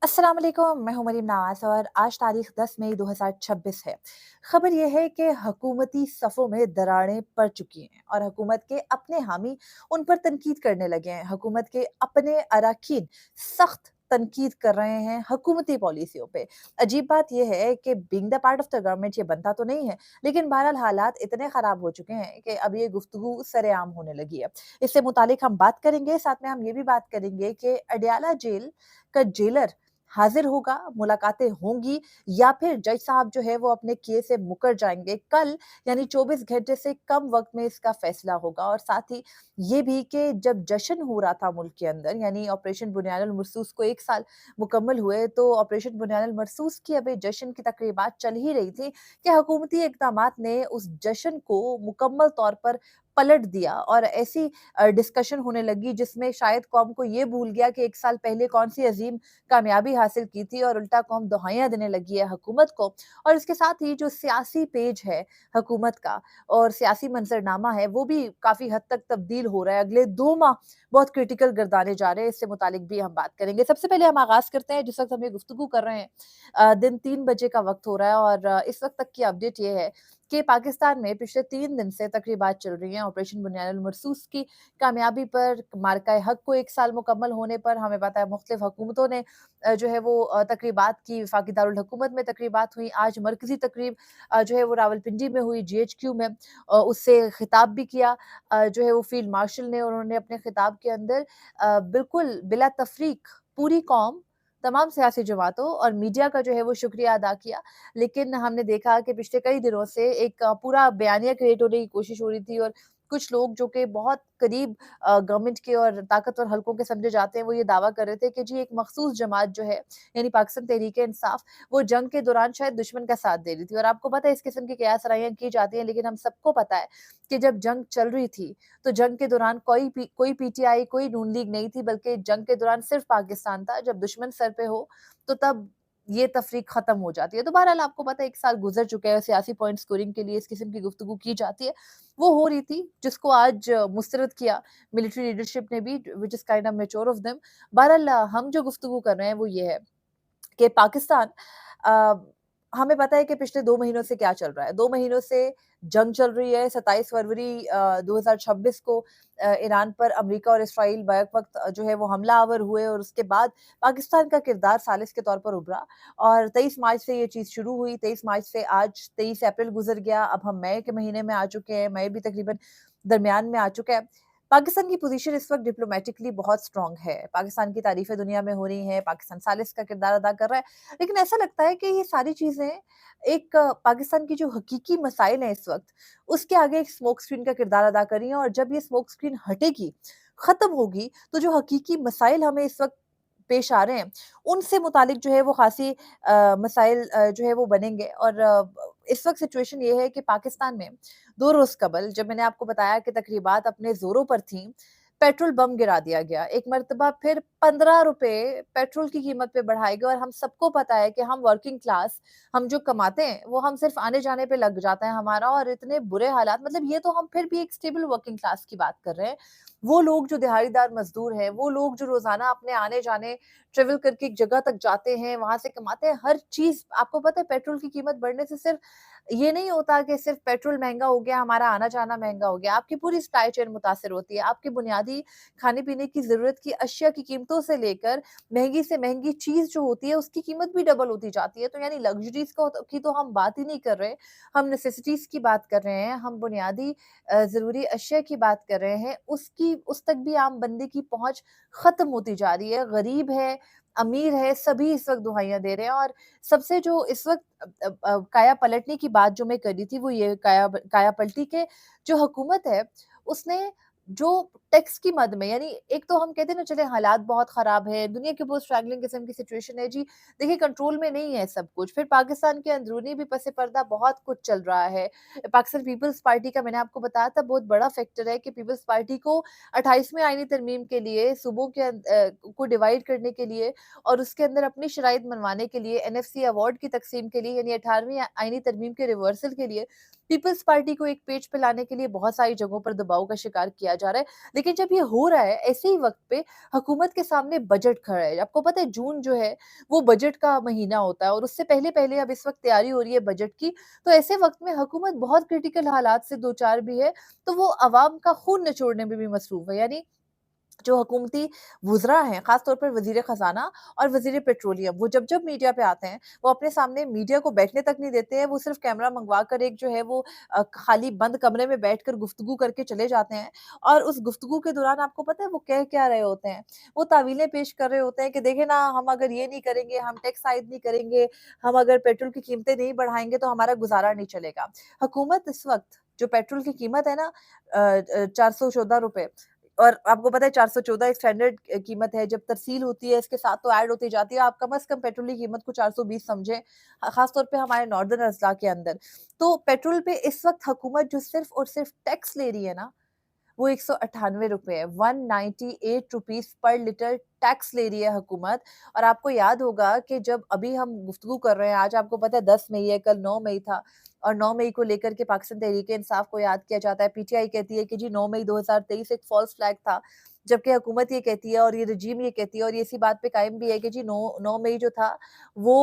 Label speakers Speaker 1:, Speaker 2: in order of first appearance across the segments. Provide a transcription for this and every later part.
Speaker 1: अस्सलाम वालेकुम, मैं हूं मरीम नवाज और आज तारीख 10 मई 2026 है। खबर यह है कि हुकूमती सफ़ों में दरारें पड़ चुकी हैं और हुकूमत के अपने हामी उन पर तनकीद करने लगे हैं। हुकूमत के अपने अरकान सख्त तनकीद कर रहे हैं हुकूमती पॉलिसियों पे। अजीब बात यह है कि being the part of the government ये बनता तो नहीं है, लेकिन बहरहाल हालात इतने ख़राब हो चुके हैं कि अब ये गुफ्तगू सरेआम होने लगी है। इससे मुतालिक हम बात करेंगे, साथ में हम ये भी बात करेंगे कि अडयाला जेल का जेलर हाजिर होगा, मुलाकातें होंगी या फिर जज साहब जो है वो अपने केस से मुकर जाएँगे। कल यानी 24 घंटे से कम वक़्त में इसका फैसला होगा और साथ ही ये भी कि जब जश्न हो रहा था मुल्क के अंदर यानी ऑपरेशन बुनियानुल मरसूस को 1 साल मुकम्मल हुए, तो ऑपरेशन बुनियानुल मरसूस की अभी जश्न की तकरीबात चल ही रही थी कि हुकूमती इक़दामात ने उस जश्न को मुकम्मल तौर पर पलट दिया और ऐसी डिस्कशन होने लगी जिसमें शायद कौम को ये भूल गया कि 1 साल पहले कौन-सी अज़ीम कामयाबी हासिल की थी और उल्टा कौम दुहाइयाँ देने लगी है हुकूमत को। और इसके साथ ही जो सियासी पेज है हुकूमत का और सियासी मंज़रनामा है वो भी काफ़ी हद तक तब्दील हो रहा है। अगले 2 माह बहुत क्रिटिकल गिरदाने जा रहे हैं, इससे मुतालिक भी हम बात करेंगे। सबसे पहले हम आगाज़ करते हैं जिस वक़्त हम ये गुफ्तगू कर रहे हैं दिन 3 बजे का वक़्त हो रहा है और इस वक़्त तक की अपडेट ये है कि पाकिस्तान में पिछले 3 दिन से तकरीबात चल रही हैं ऑपरेशन बुनियानुल मरसूस की कामयाबी पर, मार्का हक को 1 साल मुकम्मल होने पर। हमें पता है मुख्तलिफ हुकूमतों ने जो है वो तकरीबात की, वफाकी दारुल हुकूमत में तकरीबात हुई। आज मरकज़ी तकरीब जो है वो रावलपिंडी में हुई, जीएचक्यू में उससे खिताब भी किया जो है वो फ़ील्ड मार्शल ने और उन्होंने अपने खिताब के अंदर बिल्कुल बिला तफ़रीक पूरी कौम, तमाम सियासी जमातों और मीडिया का जो है वो शुक्रिया अदा किया। लेकिन हमने देखा कि पिछले कई दिनों से एक पूरा बयानिया क्रिएट होने की कोशिश हो रही थी और कुछ लोग जो कि बहुत करीब गवर्नमेंट के और ताकतवर हलकों के समझे जाते हैं, वो ये दावा कर रहे थे कि जी एक मखसूस जमात जो है, यानी पाकिस्तान तहरीक-ए-इंसाफ, वो जंग के दौरान शायद दुश्मन का साथ दे रही थी और आपको पता है इस किस्म की कियास-आराइयाँ की जाती हैं, लेकिन हम सबको पता है कि जब जंग चल रही थी, तो जंग के दौरान कोई पीटीआई, कोई नून लीग नहीं थी, बल्कि जंग के दौरान सिर्फ पाकिस्तान था। जब दुश्मन सर पे हो, तो तब ये तफ़रीक ख़त्म हो जाती है। तो बहरहाल आपको पता है 1 साल गुज़र चुका है, सियासी पॉइंट स्कोरिंग के लिए इस किस्म की गुफ्तगू की जाती है। वो हो रही थी, जिसको आज मुस्तरद किया मिलिट्री लीडरशिप ने भी, which is kind of mature of them. बहरहाल हम जो गुफ्तगू कर रहे हैं वो ये है कि पाकिस्तान अ, हमें पता है कि पिछले 2 महीनों से क्या चल रहा है। 2 महीनों से जंग चल रही है। 27 फरवरी 2026 को ईरान पर अमेरिका और इस्राईल बैक वक़्त जो है वो हमला-आवर हुए और उसके बाद पाकिस्तान का किरदार सालिस के तौर पर उभरा और 23 मार्च से ये चीज़ शुरू हुई। 23 मार्च से आज 23 अप्रैल गुज़र गया। अब हम मई के महीने में आ चुके हैं। मई भी तकरीबन दरमियान में आ चुका है। पाकिस्तान की पोज़ीशन इस वक़्त डिप्लोमैटिकली बहुत स्ट्रॉन्ग है। पाकिस्तान की तारीफ़ें दुनिया में हो रही हैं, पाकिस्तान सालिस का किरदार अदा कर रहा है। लेकिन ऐसा लगता है कि ये सारी चीज़ें एक पाकिस्तान की जो हकीकी मसाइल हैं इस वक़्त, उसके आगे एक स्मोक स्क्रीन का किरदार अदा कर रही हैं और जब ये स्मोक स्क्रीन हटेगी, ख़त्म होगी, तो जो हकीकी मसाइल हमें इस वक़्त पेश आ रहे हैं, उनसे मुतालिक जो है वो ख़ासी मसाइल जो है वो बनेंगे और इस वक़्त सिचुएशन ये है कि पाकिस्तान में 2 रोज़ कबल जब मैंने आपको बताया कि तकरीबात अपने ज़ोरों पर थीं, पेट्रोल बम गिरा दिया गया। एक मर्तबा फिर ₹15 पेट्रोल की कीमत पे बढ़ाए गए और हम सबको पता है कि हम वर्किंग क्लास, हम जो कमाते हैं, वो हम सिर्फ़ आने-जाने पे लग जाता है हमारा और इतने बुरे हालात मतलब ये तो हम फिर भी एक स्टेबल वर्किंग क्लास की बात कर रहे हैं। वो लोग जो दिहाड़ीदार मज़दूर हैं, वो लोग जो रोज़ाना अपने आने-जाने ट्रैवल करके एक जगह तक जाते हैं, वहाँ से कमाते हैं, हर चीज़ आपको पता है पेट्रोल की कीमत बढ़ने से सिर्फ़ ये नहीं होता कि सिर्फ़ पेट्रोल महँगा हो गया, हमारा आना-जाना महँगा हो गया, आपकी पूरी सप्लाई चेन मुतासिर होती है। आपकी बुनियादी खाने-पीने की ज़रूरत की अशिया की कीमतों से लेकर महँगी से महँगी चीज़ जो होती है, उसकी कीमत भी डबल होती जाती है। तो यानी लग्ज़रीज़ को की तो हम बात ही नहीं कर रहे, हम नेसेसिटीज़ की बात कर रहे हैं, हम बुनियादी ज़रूरी अशिया की बात कर रहे हैं, उस तक भी आम बंदे की पहुँच ख़त्म होती जा रही है। गरीब है, अमीर है, सभी इस वक़्त दुहाइयाँ दे रहे हैं और सबसे जो इस वक़्त काया पलटने की बात जो मैं कर रही थी वो ये काया पलटी के जो हुकूमत है उसने जो टैक्स की मद में यानी एक तो हम कहते हैं ना चले हालात बहुत ख़राब है, दुनिया की बहुत स्ट्रगलिंग किस्म की सिचुएशन है जी, देखिए कंट्रोल में नहीं है सब कुछ। फिर पाकिस्तान के अंदरूनी भी पस-ए-पर्दा बहुत कुछ चल रहा है। पाकिस्तान पीपल्स पार्टी का मैंने आपको बताया था बहुत बड़ा फैक्टर है कि पीपल्स पार्टी को 28वें आईनी तरमीम के लिए सूबों के को डिवाइड करने के लिए और उसके अंदर अपनी शराइत मनवाने के लिए एनएफसी अवार्ड की तकसीम के लिए यानी 18वीं आईनी तरमीम के रिवर्सल के लिए पीपल्स पार्टी को एक पेज पे लाने के लिए बहुत सारी जगहों पर दबाव का शिकार किया जा रहा है। लेकिन जब ये हो रहा है, ऐसे ही वक़्त पे हुकूमत के सामने बजट खड़ा है। आपको पता है जून जो है वो बजट का महीना होता है और उससे पहले-पहले अब इस वक़्त तैयारी हो रही है बजट की, तो ऐसे वक़्त में हुकूमत बहुत क्रिटिकल हालात से दो-चार भी है, तो वो अवाम का खून निचोड़ने में भी मसरूफ़ है। यानी जो हुकूमती वुज़रा हैं, ख़ास तौर पर वज़ीर ख़ज़ाना और वज़ीर पेट्रोलियम, वो जब-जब मीडिया पे आते हैं, वो अपने सामने मीडिया को बैठने तक नहीं देते हैं, वो सिर्फ़ कैमरा मंगवा कर एक जो है वो खाली बंद कमरे में बैठकर गुफ्तगू करके चले जाते हैं और उस गुफ्तगू के दौरान आपको पता है वो कह क्या रहे होते हैं? वो तावीलें पेश कर रहे होते हैं कि देखिए ना, हम अगर ये नहीं करेंगे, हम टैक्स आयद नहीं करेंगे, हम अगर पेट्रोल की कीमतें नहीं बढ़ाएँगे तो हमारा गुज़ारा नहीं चलेगा। हुकूमत इस वक़्त जो पेट्रोल की कीमत है ना, 414 रुपए, और आपको पता है 414 एक स्टैंडर्ड कीमत है, जब तरसील होती है इसके साथ तो ऐड होती जाती है, आप कम से कम पेट्रोल की कीमत को 420 समझें, खास तौर पे हमारे नॉर्दर्न अज़ला के अंदर। तो पेट्रोल पे इस वक़्त हुकूमत जो सिर्फ़ और सिर्फ़ टैक्स ले रही है ना, वो ₹198 है, 198 रुपीज़ पर लीटर टैक्स ले रही है हुकूमत। और आपको याद होगा कि जब अभी हम गुफ्तगू कर रहे हैं, आज आपको पता है 10 मई है, कल 9 मई था और 9 मई को लेकर के पाकिस्तान तहरीक-ए-इंसाफ को याद किया जाता है। पीटीआई कहती है कि जी 9 मई 2023 एक फ़ॉल्स फ्लैग था, जबकि हुकूमत ये कहती है और ये रजीम ये कहती है और ये इसी बात पे कायम भी है कि जी 9 मई जो था वो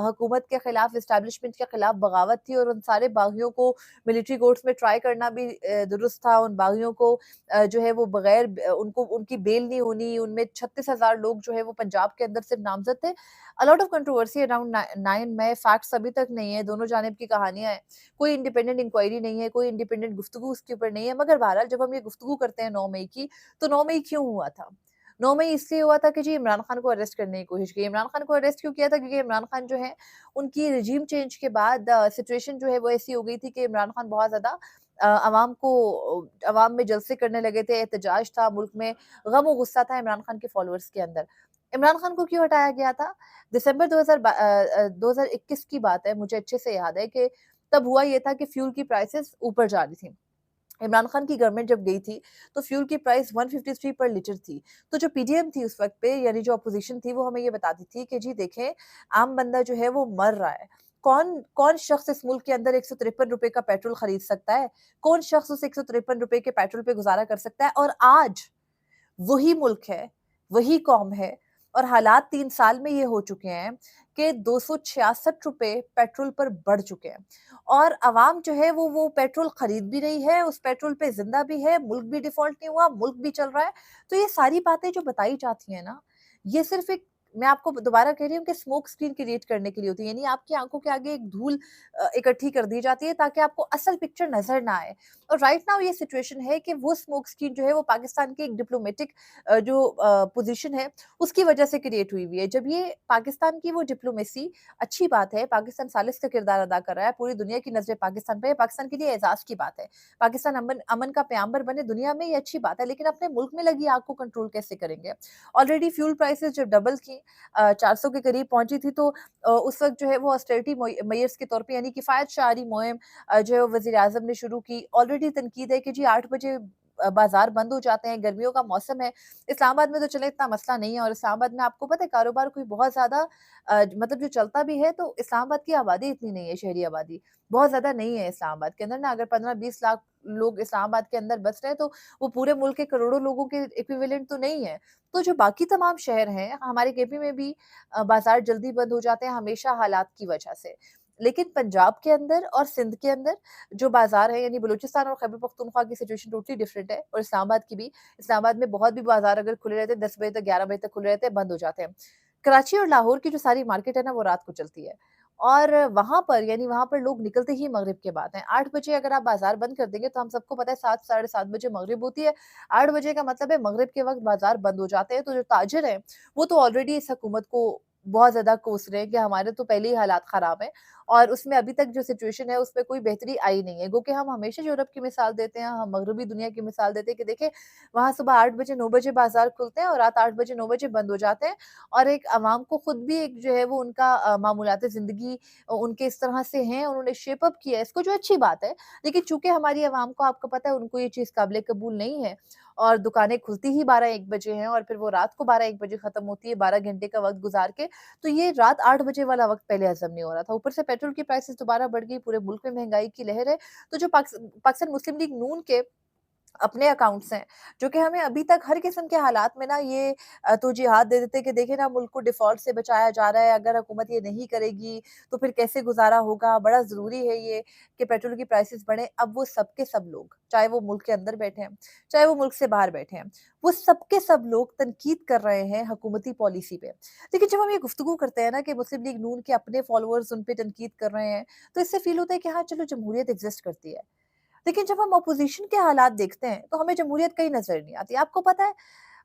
Speaker 1: हुकूमत के खिलाफ, एस्टेब्लिशमेंट के खिलाफ बगावत थी और उन सारे बागियों को मिलिट्री कोर्ट्स में ट्राई करना भी दुरुस्त था। उन बागियों को जो है वो बगैर उनको उनकी बेल नहीं होनी, उनमें 36,000 लोग जो है वो पंजाब के अंदर सिर्फ नामज़द थे। A lot of controversy around 9 May, facts अभी तक नहीं है, दोनों जानिब की कहानियाँ हैं। कोई इंडिपेंडेंट इंक्वायरी नहीं है, कोई इंडिपेंडेंट गुफ्तगू उसके ऊपर नहीं है, मगर बहरहाल जब हम ये गुफ्तगू करते हैं 9 मई की, तो 9 मई क्यों हुआ था? 9 मई इसलिए हुआ था कि जी इमरान खान को अरेस्ट करने की कोशिश की। इमरान खान को अरेस्ट क्यों किया था? क्योंकि इमरान खान जो है, उनकी रेजिम चेंज के बाद सिचुएशन जो है वो ऐसी हो गई थी कि इमरान खान बहुत ज़्यादा अवाम में जलसे करने लगे थे, एहतजाज था, मुल्क में गम और गुस्सा था इमरान खान के फॉलोअर्स के अंदर। इमरान खान को क्यों हटाया गया था? दिसंबर 2021 की बात है, मुझे अच्छे से याद है कि तब हुआ ये था कि फ्यूल की प्राइसेज़ ऊपर जा रही थी। इमरान खान की गवर्नमेंट जब गई थी, तो फ्यूल की प्राइस 153 पर लीटर थी। तो जो पीडीएम थी उस वक़्त पे, यानी जो अपोज़िशन थी, वो हमें ये बताती थी कि जी देखें, आम बंदा जो है वो मर रहा है। कौन कौन शख़्स इस मुल्क के अंदर ₹153 का पेट्रोल खरीद सकता है? कौन शख़्स उस ₹153 के पेट्रोल पे गुज़ारा कर सकता है? और आज वही मुल्क है, वही कौम है और हालात 3 साल में ये हो चुके हैं कि ₹266 पेट्रोल पर बढ़ चुके हैं और अवाम जो है वो पेट्रोल खरीद भी रही है, उस पेट्रोल पे ज़िंदा भी है, मुल्क भी डिफ़ॉल्ट नहीं हुआ, मुल्क भी चल रहा है। तो ये सारी बातें जो बताई जाती हैं ना, ये सिर्फ़ एक, मैं आपको दोबारा कह रही हूँ कि स्मोक स्क्रीन क्रिएट करने के लिए होती है, यानी आपकी आँखों के आगे एक धूल इकट्ठी कर दी जाती है ताकि आपको असल पिक्चर नज़र ना आए। और राइट नाउ ये सिचुएशन है कि वो स्मोक स्क्रीन जो है वो पाकिस्तान की एक डिप्लोमेटिक जो पोजीशन है उसकी वजह से क्रिएट हुई हुई है। जब ये पाकिस्तान की वो डिप्लोमेसी, अच्छी बात है, पाकिस्तान सालिस का किरदार अदा कर रहा है, पूरी दुनिया की नज़रें पाकिस्तान पे है, पाकिस्तान के लिए एज़ाज़ की बात है। पाकिस्तान अमन अमन का प्याम्बर बने दुनिया में, ये अच्छी बात है, लेकिन अपने मुल्क में लगी आग को कंट्रोल कैसे करेंगे? ऑलरेडी फ्यूल प्राइसेज़ जब डबल की 400 के करीब पहुँची थी, तो उस वक़्त जो है वो ऑस्टेरिटी मेयर्स के तौर पे, यानी किफ़ायत शारी मुहिम जो है वज़ीर-ए-आज़म ने शुरू की। ऑलरेडी तनकीद है कि जी 8 बजे बाज़ार बंद हो जाते हैं, गर्मियों का मौसम है। इस्लामाबाद में तो चले इतना मसला नहीं है और इस्लामाबाद में आपको पता है कारोबार कोई बहुत ज़्यादा मतलब जो चलता भी है, तो इस्लामाबाद की आबादी इतनी नहीं है, शहरी आबादी बहुत ज़्यादा नहीं है इस्लामाबाद के अंदर ना। अगर 15-20 लाख लोग इस्लामाबाद के अंदर बस रहे हैं, तो वो पूरे मुल्क के करोड़ों लोगों के इक्विवेलेंट तो नहीं है। तो जो बाकी तमाम शहर हैं, हमारे केपी में भी बाज़ार जल्दी बंद हो जाते हैं हमेशा हालात की वजह से। लेकिन पंजाब के अंदर और सिंध के अंदर जो बाज़ार है, यानी बलूचिस्तान और खैबर पख्तूनख्वा की सिचुएशन टोटली डिफरेंट है और इस्लामाबाद की भी। इस्लामाबाद में बहुत भी बाज़ार अगर खुले रहते हैं, 10 बजे तक, 11 बजे तक खुले रहते हैं, बंद हो जाते हैं। कराची और लाहौर की जो सारी मार्केट है ना, वो रात को चलती है और वहाँ पर, यानी वहाँ पर लोग निकलते ही मगरिब के बाद हैं। 8 बजे अगर आप बाज़ार बंद कर देंगे, तो हम सबको पता है 7 साढ़े 7 बजे मगरिब होती है। 8 बजे का मतलब है मगरिब के वक़्त बाज़ार बंद हो जाते हैं। तो जो ताजिर हैं, वो तो ऑलरेडी इस हुकूमत को बहुत ज़्यादा कोस रहे हैं कि हमारे तो पहले ही हालात ख़राब हैं और उसमें अभी तक जो सिचुएशन है उसमें कोई बेहतरी आई नहीं है। गो कि हम हमेशा यूरोप की मिसाल देते हैं, हम मगरबी दुनिया की मिसाल देते हैं कि देखिए, वहाँ सुबह 8 बजे 9 बजे बाज़ार खुलते हैं और रात 8 बजे 9 बजे बंद हो जाते हैं और एक अवाम को खुद भी एक जो है वो उनका मामूलात ज़िंदगी उनके इस तरह से हैं, उन्होंने शेप अप किया है इसको, जो अच्छी बात है। लेकिन चूँकि हमारी अवाम को, आपको पता है, उनको ये चीज़ काबिल कबूल नहीं है और दुकानें खुलती ही 12-1 बजे हैं और फिर वो रात को 12-1 बजे ख़त्म होती है, 12 घंटे का वक़्त गुज़ार के। तो ये रात 8 बजे वाला वक़्त पहले हज़म नहीं हो रहा था। ऊपर से पेट्रोल की प्राइसेज़ दोबारा बढ़ गई, पूरे मुल्क में महँगाई की लहर है। तो जो पाकिस्तान मुस्लिम लीग नून के अपने अकाउंट्स हैं, जो कि हमें अभी तक हर किस्म के हालात में ना ये तौजीहात दे देते हैं कि देखिए ना मुल्क को डिफ़ॉल्ट से बचाया जा रहा है, अगर हुकूमत ये नहीं करेगी, तो फिर कैसे गुज़ारा होगा? बड़ा ज़रूरी है ये कि पेट्रोल की प्राइसेज़ बढ़ें। अब वो सब के सब लोग, चाहे वो मुल्क के अंदर बैठे हैं, चाहे वो मुल्क से बाहर बैठे हैं, वो सब के सब लोग तनकीद कर रहे हैं हुकूमती पॉलिसी पे। लेकिन जब हम ये गुफ्तगू करते हैं ना कि मुस्लिम लीग नून के अपने फ़ॉलोअर्स उन पे तनकीद कर रहे हैं, तो इससे फ़ील होता है कि हाँ, चलो जमहूरियत एग्ज़िस्ट करती है। लेकिन जब हम अपोज़िशन के हालात देखते हैं, तो हमें जमहूरियत कहीं नज़र नहीं आती। आपको पता है,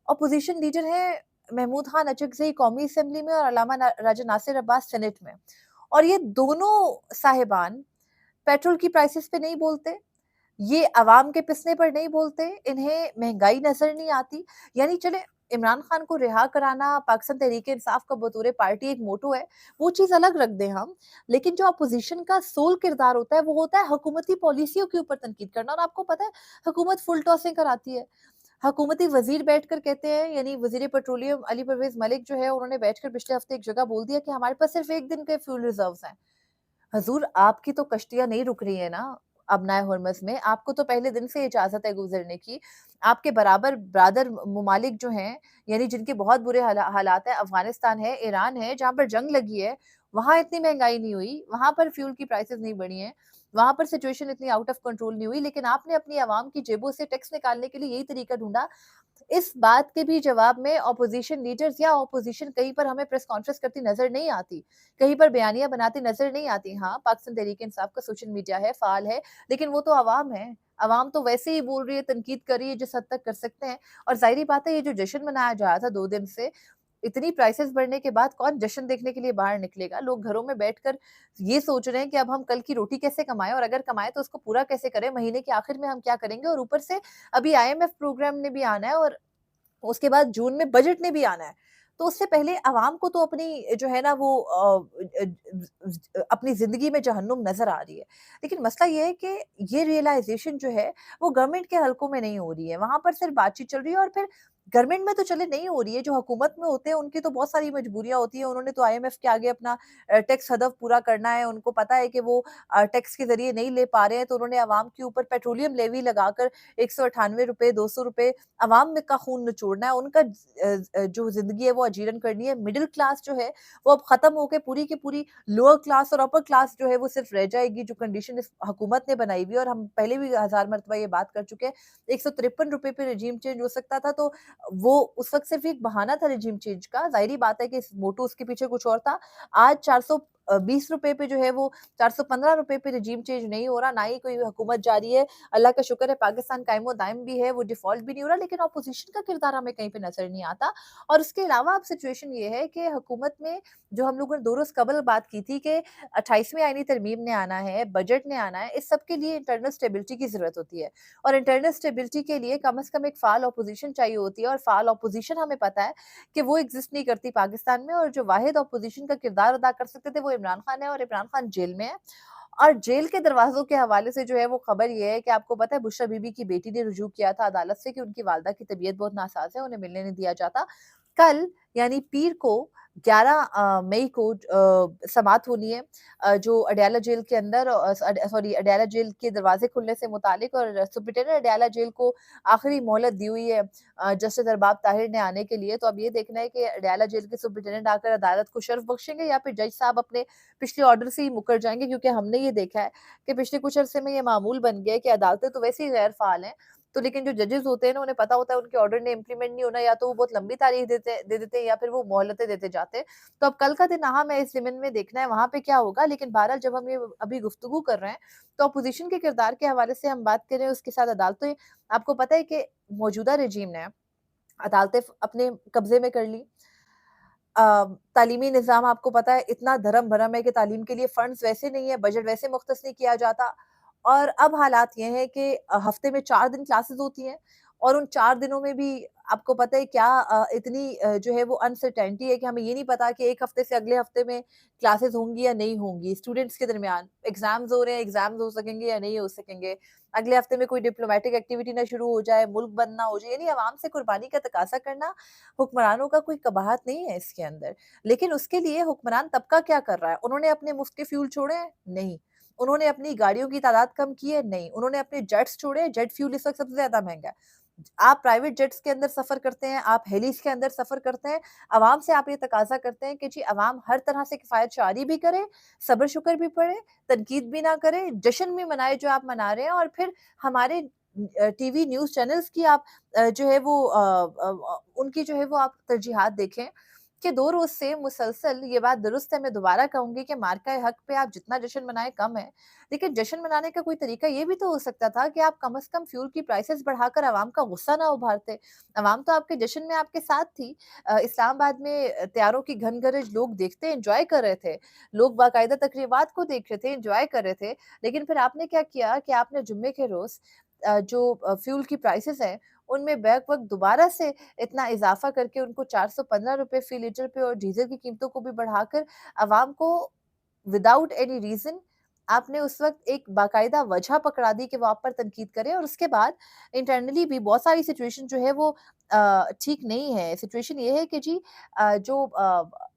Speaker 1: अपोज़िशन लीडर हैं महमूद खान अचकज़ई कौमी असेंबली में और अल्लामा राजा नासिर अब्बास सेनेट में। और ये दोनों साहिबान पेट्रोल की प्राइसेज़ पे नहीं बोलते, ये अवाम के पिसने पर नहीं बोलते, इन्हें महँगाई नज़र नहीं आती। यानी चले इमरान खान को रिहा कराना पाकिस्तान तहरीक-ए-इंसाफ का बतौर पार्टी एक मोटो है, वो चीज़ अलग रख दें हम। लेकिन जो अपोज़िशन का सोल किरदार होता है, वो होता है हुकूमती पॉलिसियों के ऊपर तनकीद करना। और आपको पता है, हुकूमत फुल टॉसिंग कराती है। हुकूमती वज़ीर बैठकर कहते हैं, यानी वज़ीर पेट्रोलियम अली परवेज़ मलिक जो है, उन्होंने बैठकर पिछले हफ़्ते एक जगह बोल दिया कि हमारे पास सिर्फ़ 1 दिन के फ्यूल रिज़र्व्स हैं। हज़ूर, आपकी तो कश्तियाँ नहीं रुक रही हैं ना अबनाए हुर्मज़ में, आपको तो पहले दिन से इजाज़त है गुज़रने की। आपके बराबर ब्रादर ममालिक जो हैं, यानी जिनके बहुत बुरे हालात हैं, अफ़गानिस्तान है, ईरान है, जहाँ पर जंग लगी है, वहाँ इतनी महँगाई नहीं हुई, वहाँ पर फ्यूल की प्राइसेज़ नहीं बढ़ी हैं, वहाँ पर सिचुएशन इतनी आउट ऑफ कंट्रोल नहीं हुई, लेकिन आपने अपनी आवाम की जेबों से टैक्स निकालने के लिए यही तरीका ढूँढा। इस बात के भी जवाब में ऑपोज़िशन लीडर्स या ऑपोज़िशन कहीं पर हमें प्रेस कॉन्फ्रेंस करती नज़र नहीं आती, कहीं पर बयानियाँ बनाती नज़र नहीं आती। हाँ, पाकिस्तान तहरीक-ए-इंसाफ का सोशल मीडिया है, फ़ाल है, लेकिन वो तो अवाम है। अवाम तो वैसे ही बोल रही है, तनकीद कर रही है जिस हद तक कर सकते हैं। और ज़ाहिर-सी बात है, ये जो जश्न मनाया जा रहा था 2 दिन से, इतनी प्राइसेज़ बढ़ने के बाद कौन जश्न देखने के लिए बाहर निकलेगा? लोग घरों में बैठकर ये सोच रहे हैं कि अब हम कल की रोटी कैसे कमाएँ, और अगर कमाएँ तो उसको पूरा कैसे करें? महीने के आखिर में हम क्या करेंगे? और ऊपर से अभी आईएमएफ प्रोग्राम ने भी आना है, और उसके बाद जून में बजट ने भी आना है। तो उससे पहले अवाम को तो अपनी जो है ना वो अपनी ज़िंदगी में जहन्नुम नज़र आ रही है। लेकिन मसला ये है कि ये रियलाइज़ेशन जो है, वो गवर्नमेंट के हलकों में नहीं हो रही है। वहाँ पर सिर्फ़ बातचीत चल रही है, और फिर गवर्नमेंट में तो चले नहीं हो रही है, जो हुकूमत में होते हैं उनकी तो बहुत सारी मजबूरियाँ होती हैं। उन्होंने तो आईएमएफ के आगे अपना टैक्स हदफ पूरा करना है। उनको पता है कि वो टैक्स के ज़रिए नहीं ले पा रहे हैं, तो उन्होंने अवाम के ऊपर पेट्रोलियम लेवी लगाकर ₹198 ₹200 अवाम में का खून निचोड़ना है, उनका जो ज़िंदगी है वो अजीरन करनी है। मिडल क्लास जो है वो अब ख़त्म होके पूरी की पूरी लोअर क्लास और अपर क्लास जो है वो सिर्फ़ रह जाएगी, जो कंडीशन इस हुकूमत ने बनाई हुई है। और हम पहले भी हज़ार मर्तबा ये बात कर चुके हैं, ₹153 पे रेजीम चेंज हो सकता था, तो वो उस वक़्त सिर्फ़ एक बहाना था रेजीम चेंज का। ज़ाहिर-सी बात है कि इस मोटो उसके पीछे कुछ और था। आज ₹420 पे जो है वो ₹415 पे रेजीम चेंज नहीं हो रहा, ना ही कोई हुकूमत जा रही है। अल्लाह का शुक्र है, पाकिस्तान कायमो-दायम भी है, वो डिफ़ॉल्ट भी नहीं हो रहा, लेकिन ऑपोज़िशन का किरदार हमें कहीं पे नज़र नहीं आता। और उसके अलावा अब सिचुएशन ये है कि हुकूमत में, जो हम लोगों ने 2 रोज़ कबल बात की थी कि 28वीं आईनी तरमीम ने आना है, बजट ने आना है, इस सब के लिए इंटरनल स्टेबिलिटी की ज़रूरत होती है। और इंटरनल स्टेबिलिटी के लिए कम से कम एक फ़ाल ऑपोज़िशन चाहिए होती है, और फ़ाल ऑपोज़िशन हमें पता है कि वो एग्ज़िस्ट नहीं करती पाकिस्तान में, और जो वाहिद ऑपोज़िशन का किरदार अदा कर सकते थे, वो इमरान खान है, और इमरान खान जेल में है। और जेल के दरवाज़ों के हवाले से जो है वो खबर ये है कि आपको पता है, बुशरा बीबी की बेटी ने रुजू किया था अदालत से कि उनकी वालिदा की तबीयत बहुत नासाज़ है, उन्हें मिलने नहीं दिया जाता। कल यानी पीर को 11 मई को समाअत होनी है, जो अडयाला जेल के अंदर सॉरी अडयाला जेल के दरवाज़े खुलने से मुतालिक, और सुपरिटेंडेंट अडयाला जेल को आखिरी मोहलत दी हुई है जस्टिस अरबाब ताहिर ने आने के लिए। तो अब ये देखना है कि अडयाला जेल के सुपरिटेंडेंट आकर अदालत को शर्फ़ बख्शेंगे, या फिर जज साहब अपने पिछले ऑर्डर से ही मुकर जाएँगे, क्योंकि हमने ये देखा है कि पिछले कुछ अरसे में ये मामूल बन गया है कि अदालतें तो वैसे ही गैर फ़ाल हैं, तो लेकिन जो जजेस होते हैं ना, उन्हें पता होता है उनके ऑर्डर ने इम्प्लीमेंट नहीं होना, या तो वो बहुत लंबी तारीख दे देते हैं, या फिर वो मोहलतें देते जाते हैं। तो अब कल का दिन अहम है, इस ज़मीन में देखना है वहाँ पे क्या होगा। लेकिन बहरहाल जब हम ये अभी गुफ्तगू कर रहे हैं, तो अपोज़िशन के किरदार के हवाले से हम बात कर रहे हैं, उसके साथ अदालतें, आपको पता है कि मौजूदा रेजीम ने अदालतें अपने कब्ज़े में कर ली। अ, तालीमी निज़ाम आपको पता है इतना धर्म-भरम है कि तालीम के लिए फंड्स वैसे नहीं है, बजट वैसे मुख्तस नहीं किया जाता। और अब हालात ये हैं कि हफ़्ते में 4 दिन क्लासेस होती हैं, और उन 4 दिनों में भी आपको पता है क्या इतनी जो है वो अनसर्टेनिटी है कि हमें ये नहीं पता कि 1 हफ़्ते से अगले हफ़्ते में क्लासेस होंगी या नहीं होंगी। स्टूडेंट्स के दरमियान एग्ज़ाम्स हो रहे हैं, एग्ज़ाम्स हो सकेंगे या नहीं हो सकेंगे। अगले हफ़्ते में कोई डिप्लोमैटिक एक्टिविटी ना शुरू हो जाए, मुल्क बंद ना हो जाए, यानी अवाम से कुर्बानी का तकाज़ा करना हुक्मरानों का कोई कबाहत नहीं है इसके अंदर। लेकिन उसके लिए हुक्मरान तबका क्या कर रहा है? उन्होंने अपने मुफ्त के फ्यूल छोड़े हैं? नहीं। उन्होंने अपनी गाड़ियों की तादाद कम की है? नहीं। उन्होंने अपने जेट्स छोड़े, जेट फ्यूल इस वक़्त सबसे ज़्यादा महँगा है। आप प्राइवेट जेट्स के अंदर सफ़र करते हैं, आप हेलिस के अंदर सफ़र करते हैं, अवाम से आप ये तकाज़ा करते हैं कि जी अवाम हर तरह से किफ़ायत-शारी भी करे, सब्र-शुक्र भी पढ़े, तनकीद भी ना करे, जश्न भी मनाए जो आप मना रहे हैं, और फिर हमारे टीवी न्यूज़ चैनल्स की आप जो है वो उनकी जो है वो आप तरजीहात देखें कि 2 रोज़ से मुसलसल ये बात दुरुस्त है, मैं दोबारा कहूँगी कि मार्का-ए-हक पे आप जितना जश्न मनाएँ कम है। लेकिन जश्न मनाने का कोई तरीका ये भी तो हो सकता था कि आप कम से कम फ्यूल की प्राइसेज़ बढ़ाकर अवाम का गुस्सा ना उभारते। अवाम तो आपके जश्न में आपके साथ थी। इस्लामाबाद में तैयारों की घनगरज लोग देखते एन्जॉय कर रहे थे। लोग बाकायदा तकरीबात को देख रहे थे, एन्जॉय कर रहे थे। लेकिन फिर आपने क्या किया कि आपने जुम्मे के रोज़ जो फ्यूल की प्राइसेज़ हैं, उनमें बैक वक़्त दोबारा से इतना इज़ाफ़ा करके उनको ₹415 फ़ी लीटर पे और डीज़ल की कीमतों को भी बढ़ाकर अवाम को विदाउट एनी रीज़न आपने उस वक़्त एक बाकायदा वजह पकड़ा दी कि वो आप पर तनकीद करें, और उसके बाद इंटरनली भी बहुत सारी सिचुएशन जो है वो ठीक नहीं है। सिचुएशन ये है कि जी जो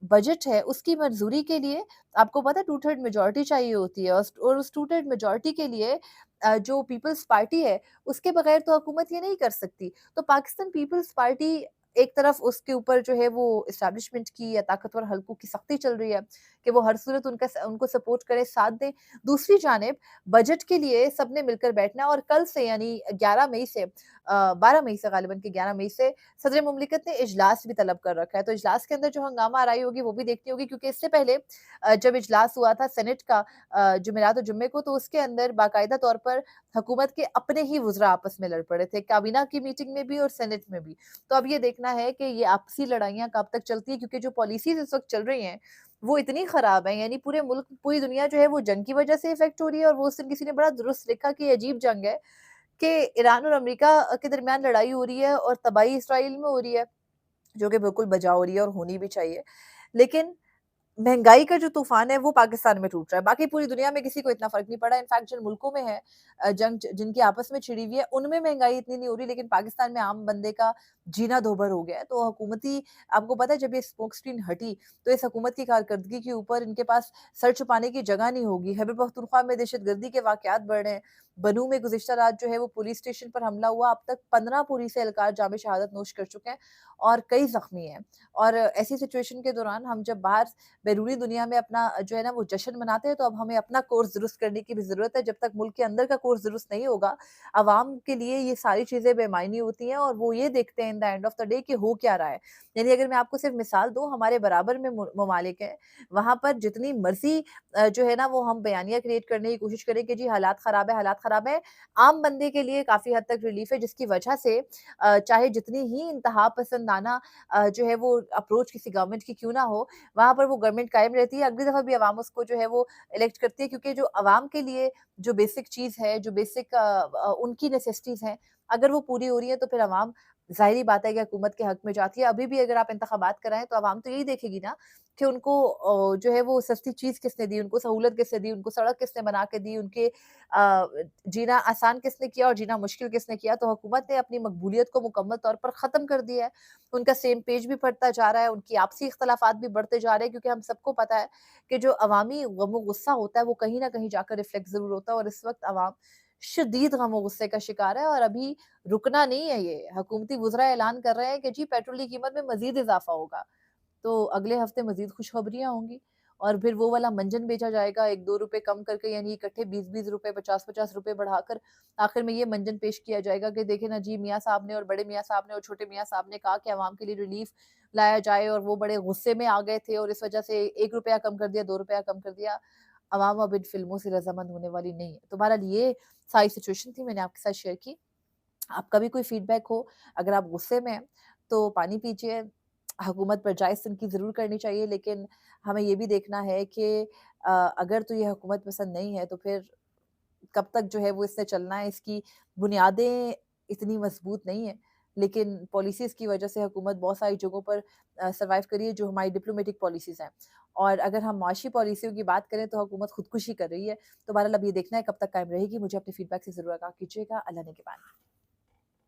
Speaker 1: बजट है उसकी मंज़ूरी के लिए आपको पता है 2/3 मेजॉरिटी चाहिए होती है, और उस 2/3 मेजॉरिटी के लिए जो पीपल्स पार्टी है उसके बगैर तो हुकूमत ये नहीं कर सकती। तो पाकिस्तान पीपल्स पार्टी एक तरफ उसके ऊपर जो है वो एस्टेब्लिशमेंट की या ताकतवर हलकों की सख्ती चल रही है कि वो हर सूरत उनको सपोर्ट करें, साथ दें। दूसरी जानिब बजट के लिए सबने मिलकर बैठना है, और कल से यानी 11 मई से 12 मई से ग़ालिबन कि 11 मई से सदर मुमलिकत ने इजलास भी तलब कर रखा है। तो इजलास के अंदर जो हंगामा आराई होगी वो भी देखनी होगी, क्योंकि इससे पहले जब इजलास हुआ था सेनेट का जुमेरात और जुम्मे को, तो उसके अंदर बाकायदा तौर पर हुकूमत के अपने ही वुज़रा आपस में लड़ पड़े थे, काबीना की मीटिंग में भी और सेनेट में भी। तो अब ये देखना है कि ये आपसी लड़ाइयाँ कब तक चलती हैं, क्योंकि जो पॉलिसीज़ इस वक़्त चल रही हैं, वो इतनी ख़राब हैं, यानी पूरे मुल्क पूरी दुनिया जो है वो जंग की वज़ह से इफ़ेक्ट हो रही है। और वो उस दिन किसी ने बड़ा दुरुस्त लिखा कि ये अजीब जंग है कि ईरान और अमेरिका के दरमियान लड़ाई हो रही है और तबाही इसराइल में हो रही है, जो कि बिल्कुल बजा हो रही है और होनी भी चाहिए। लेकिन महँगाई का जो तूफ़ान है वो पाकिस्तान में टूट रहा है, बाकी पूरी दुनिया में किसी को इतना फ़र्क नहीं पड़ा। इनफैक्ट जिन मुल्कों में है जंग जिनकी आपस में छिड़ी हुई है, उनमें महँगाई इतनी नहीं हो रही, लेकिन पाकिस्तान में आम बंदे का जीना दो-भर हो गया है। तो हुकूमती आपको पता है जब ये स्मोक स्क्रीन हटी, तो इस हुकूमत की कारकर्दगी के ऊपर इनके पास सर छुपाने की जगह नहीं होगी। खैबर पख्तूनख्वा में दहशतगर्दी के वाक़यात बढ़ रहे हैं। बनू में गुज़िश्ता रात जो है वो पुलिस स्टेशन पर हमला हुआ, अब तक 15 पुलिस एहलकार जाम शहादत नोश कर चुके हैं और कई ज़ख्मी हैं। और ऐसी सिचुएशन के दौरान हम जब बाहर बैरूनी दुनिया में अपना जो है ना वो जश्न मनाते हैं, तो अब हमें अपना कोर्स दुरुस्त करने की भी ज़रूरत है। जब तक मुल्क के अंदर का कोर्स दुरुस्त नहीं होगा, अवाम के लिए ये सारी चीज़ें बेमायनी होती हैं, और वो ये देखते हैं in the end of the day कि हो क्या रहा है। यानी अगर मैं आपको सिर्फ मिसाल दूँ, हमारे बराबर में ममालिक हैं, वहाँ पर जितनी मर्ज़ी जो है ना वो हम बयानिया क्रिएट करने की कोशिश करें कि जी हालात ख़राब है, हालात ख़राब है। आम बंदे के लिए काफ़ी हद तक रिलीफ़ है, जिसकी वजह से चाहे जितनी ही इंतहा पसंदाना जो है वो अप्रोच किसी गवर्नमेंट की क्यों ना हो, वहाँ पर वो गवर्नमेंट कायम रहती है। अगली दफ़ा भी अवाम उसको जो है वो इलेक्ट करती है, क्योंकि जो अवाम के लिए जो बेसिक चीज़ है, जो बेसिक उनकी नेसेसिटीज़ हैं, अगर वो पूरी हो रही है तो फिर अवाम ज़ाहिर-सी बात है कि हुकूमत के हक में जाती है। अभी भी अगर आप इंतखाबात कराएँ तो अवाम तो यही देखेगी ना कि उनको जो है वो सस्ती चीज़ किसने दी, उनको सहूलत किसने दी, उनको सड़क किसने बना के दी, उनके जीना आसान किसने किया और जीना मुश्किल किसने किया। तो हुकूमत ने अपनी मकबूलियत को मुकम्मल तौर पर ख़त्म कर दिया है। उनका सेम पेज भी बढ़ता जा रहा है, उनकी आपसी इख्तलाफात भी बढ़ते जा रहे हैं, क्योंकि हम सबको पता है कि जो अवामी गम-ओ-गुस्सा होता है वो कहीं न कहीं जाकर रिफ्लेक्ट ज़रूर होता है, और इस वक़्त अवाम शदीद गम-ओ-गुस्से का शिकार है, और अभी रुकना नहीं है ये। हुकूमती वुज़रा ऐलान कर रहे हैं कि जी पेट्रोल की कीमत में मज़ीद इज़ाफ़ा होगा। तो अगले हफ्ते मज़ीद खुशखबरियाँ होंगी, और फिर वो वाला मंजन बेचा जाएगा 1-2 रुपए कम करके, यानी इकट्ठे 20-20 रुपए, 50-50 रुपए बढ़ाकर आखिर में ये मंजन पेश किया जाएगा कि देखें ना जी, मियाँ साहब ने और बड़े मियाँ साहब ने और छोटे मियाँ साहब ने कहा कि अवाम के लिए रिलीफ लाया जाए, और वो बड़े गुस्से में आ गए थे और इस वजह से 1 रुपया कम कर दिया, 2 रुपया कम कर दिया। अवाम अब इन फ़िल्मों से रज़ामंद होने वाली नहीं है। तो बहरहाल ये सारी सिचुएशन थी, मैंने आपके साथ शेयर की। आपका भी कोई फीडबैक हो, अगर आप गुस्से में हैं, तो पानी पीजिए। हुकूमत पर जायज़ तनकीद ज़रूर करनी चाहिए, लेकिन हमें ये भी देखना है कि अगर तो ये हुकूमत पसंद नहीं है, तो फिर कब तक जो है वो इससे चलना है, इसकी बुनियादें इतनी मज़बूत नहीं है। लेकिन पॉलिसीज़ की वजह से हुकूमत बहुत सारी जगहों पर सर्वाइव कर रही है, जो हमारी डिप्लोमेटिक पॉलिसीज़ हैं। और अगर हम माशी पॉलिसियों की बात करें, तो हुकूमत खुदकुशी कर रही है। तो बहरहाल अब ये देखना है कब तक कायम रहेगी। मुझे अपने फीडबैक से ज़रूर आगाह कीजिएगा। अल्लाह ने के बाद।